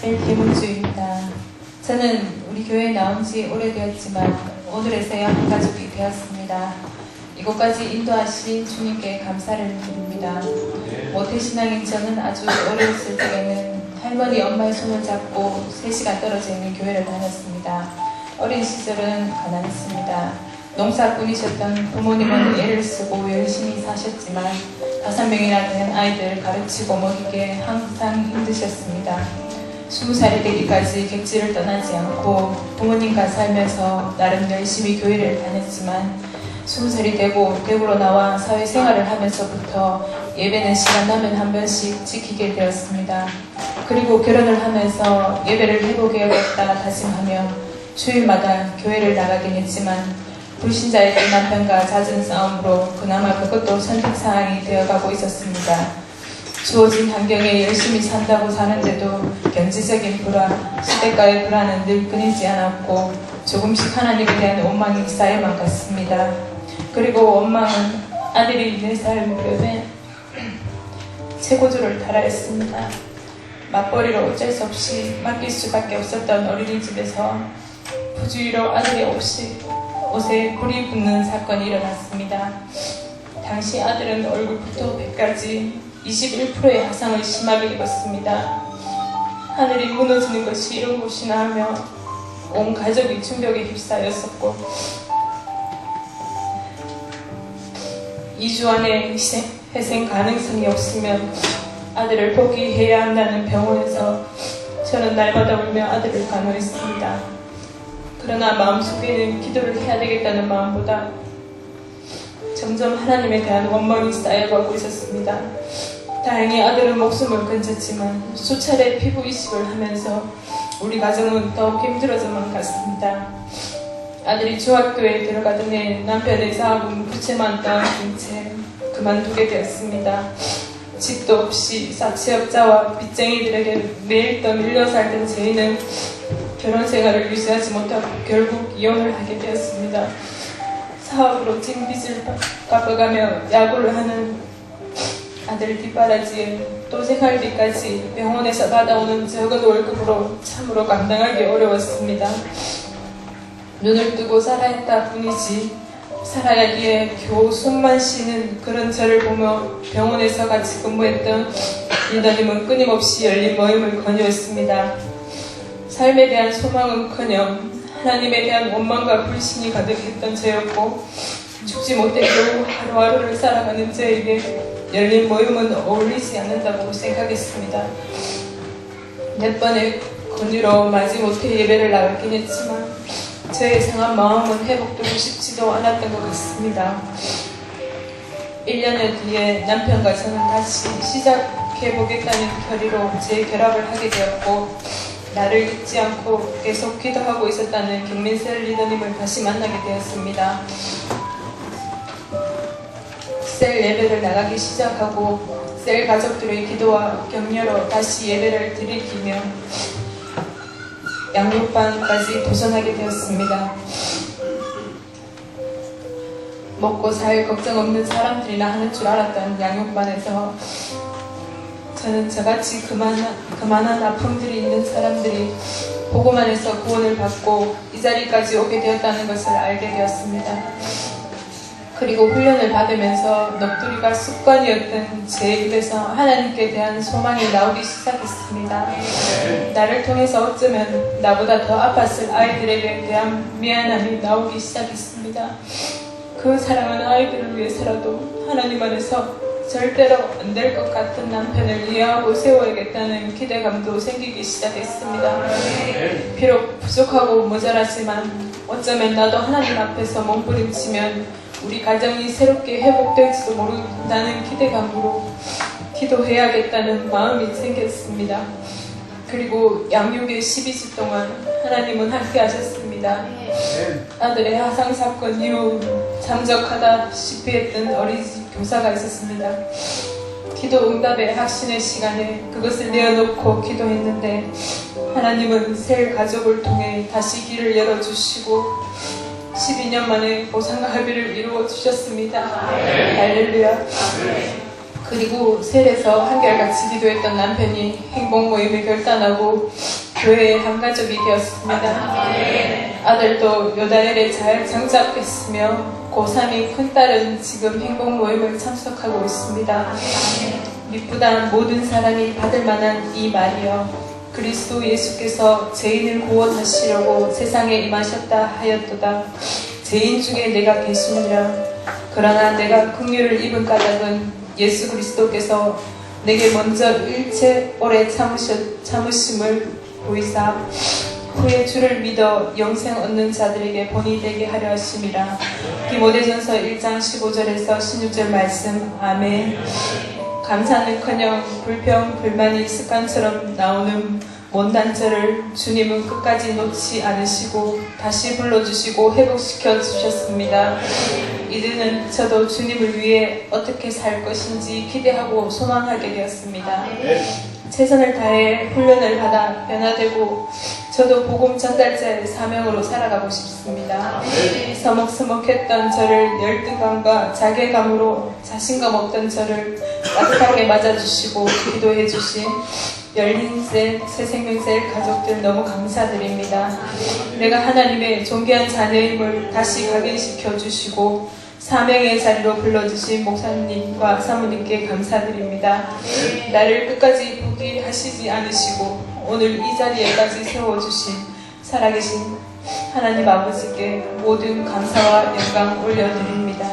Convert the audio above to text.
김은주입니다. 저는 우리 교회에 나온 지 오래되었지만 오늘에서야 한 가족이 되었습니다. 이곳까지 인도하신 주님께 감사를 드립니다. 모태신앙인 저는 아주 어렸을 때에는 할머니 엄마의 손을 잡고 3시간 떨어져 있는 교회를 다녔습니다. 어린 시절은 가난했습니다. 농사꾼이셨던 부모님은 애를 쓰고 열심히 사셨지만 5명이나 되는 아이들 가르치고 먹이기에 항상 힘드셨습니다. 20살이 되기까지 객지를 떠나지 않고 부모님과 살면서 나름 열심히 교회를 다녔지만 20살이 되고 대구로 나와 사회생활을 하면서부터 예배는 시간 나면 한 번씩 지키게 되었습니다. 그리고 결혼을 하면서 예배를 회복해야겠다 다짐하며 주일마다 교회를 나가긴 했지만 불신자였던 남편과 잦은 싸움으로 그나마 그것도 선택사항이 되어가고 있었습니다. 주어진 환경에 열심히 산다고 사는데도 경제적인 불안, 시대가의 불안은 늘 끊이지 않았고 조금씩 하나님에 대한 원망이 쌓여만 갔습니다. 그리고 원망은 아들이 4살 무렵에 최고조를 달하였습니다. 맞벌이로 어쩔 수 없이 맡길 수밖에 없었던 어린이집에서 부주의로 아들의 옷에 불이 붙는 사건이 일어났습니다. 당시 아들은 얼굴부터 배까지 21%의 화상을 심하게 입었습니다. 하늘이 무너지는 것이 이런 곳이나 하며 온 가족이 충격에 휩싸였었고 2주 안에 회생 가능성이 없으면 아들을 포기해야 한다는 병원에서 저는 날마다 울며 아들을 간호했습니다. 그러나 마음속에는 기도를 해야 되겠다는 마음보다 점점 하나님에 대한 원망이 쌓여가고 있었습니다. 다행히 아들은 목숨을 건졌지만 수차례 피부 이식을 하면서 우리 가정은 더욱 힘들어져만 갔습니다. 아들이 중학교에 들어가던 해 남편의 사업은 부채만 떠안긴 채 그만두게 되었습니다. 집도 없이 사채업자와 빚쟁이들에게 매일 떠밀려 살던 저희는 결혼 생활을 유지하지 못하고 결국 이혼을 하게 되었습니다. 사업으로 진 빚을 갚아가며 야구를 하는 아들 뒷바라지에 또 생활비까지 병원에서 받아오는 적은 월급으로 참으로 감당하기 어려웠습니다. 눈을 뜨고 살아야 했다 뿐이지 살아야기에 겨우 숨만 쉬는 그런 저를 보며 병원에서 같이 근무했던 리더님은 끊임없이 열린 모임을 권유했습니다. 삶에 대한 소망은커녕 하나님에 대한 원망과 불신이 가득했던 저였고 죽지 못해 겨우 하루하루를 살아가는 저에게 열린 모임은 어울리지 않는다고 생각했습니다. 몇 번의 권유로 마지못해 예배를 나가긴 했지만 저의 상한 마음은 회복되고 싶지도 않았던 것 같습니다. 1년여 뒤에 남편과 저는 다시 시작해보겠다는 결의로 재결합을 하게 되었고 나를 잊지 않고 계속 기도하고 있었다는 김민셀 리더님을 다시 만나게 되었습니다. 셀 예배를 나가기 시작하고 셀 가족들의 기도와 격려로 다시 예배를 드리기며 양육반까지 도전하게 되었습니다. 먹고 살 걱정 없는 사람들이나 하는 줄 알았던 양육반에서 저는 저같이 그만한 아픔들이 있는 사람들이 보고만 해서 구원을 받고 이 자리까지 오게 되었다는 것을 알게 되었습니다. 그리고 훈련을 받으면서 넋두리가 습관이었던 제 입에서 하나님께 대한 소망이 나오기 시작했습니다. 나를 통해서 어쩌면 나보다 더 아팠을 아이들에게 대한 미안함이 나오기 시작했습니다. 그 사랑하는 아이들을 위해서라도 하나님 안에서 절대로 안 될 것 같은 남편을 이해하고 세워야겠다는 기대감도 생기기 시작했습니다. 비록 부족하고 모자라지만 어쩌면 나도 하나님 앞에서 몸부림치면 우리 가정이 새롭게 회복될지도 모른다는 기대감으로 기도해야겠다는 마음이 생겼습니다. 그리고 양육의 12주 동안 하나님은 함께 하셨습니다. 아들의 화상 사건 이후 잠적하다시피 했던 어린이집 교사가 있었습니다. 기도 응답의 확신의 시간에 그것을 내어놓고 기도했는데 하나님은 셀 가족을 통해 다시 길을 열어주시고 12년 만에 보상과 합의를 이루어 주셨습니다. 할렐루야. 그리고 셀에서 한결같이 기도했던 남편이 행복 모임을 결단하고 교회의 한 가족이 되었습니다. 아들도 요다엘에 잘 정착했으며 고3인 큰딸은 지금 행복 모임을 참석하고 있습니다. 미쁘다 모든 사람이 받을 만한 이 말이여, 그리스도 예수께서 죄인을 구원하시려고 세상에 임하셨다 하였도다. 죄인 중에 내가 계시니라. 그러나 내가 긍휼을 입은 까닭은 예수 그리스도께서 내게 먼저 일체 오래 참으심을 보이사 후에 주를 믿어 영생 얻는 자들에게 본이 되게 하려 하심이라. 디모데전서 1장 15절에서 16절 말씀. 아멘. 감사는커녕 불평, 불만이 습관처럼 나오는 못난 저를 주님은 끝까지 놓지 않으시고 다시 불러주시고 회복시켜 주셨습니다. 이제는 저도 주님을 위해 어떻게 살 것인지 기대하고 소망하게 되었습니다. 최선을 다해 훈련을 받아 변화되고 저도 복음 전달자의 사명으로 살아가고 싶습니다. 서먹서먹했던 저를 열등감과 자괴감으로 자신감 없던 저를 따뜻하게 맞아주시고 기도해 주신 열린셀, 새생명셀 가족들 너무 감사드립니다. 내가 하나님의 존귀한 자녀임을 다시 각인시켜 주시고 사명의 자리로 불러주신 목사님과 사모님께 감사드립니다. 나를 끝까지 포기하시지 않으시고 오늘 이 자리에까지 세워주신 살아계신 하나님 아버지께 모든 감사와 영광 올려드립니다.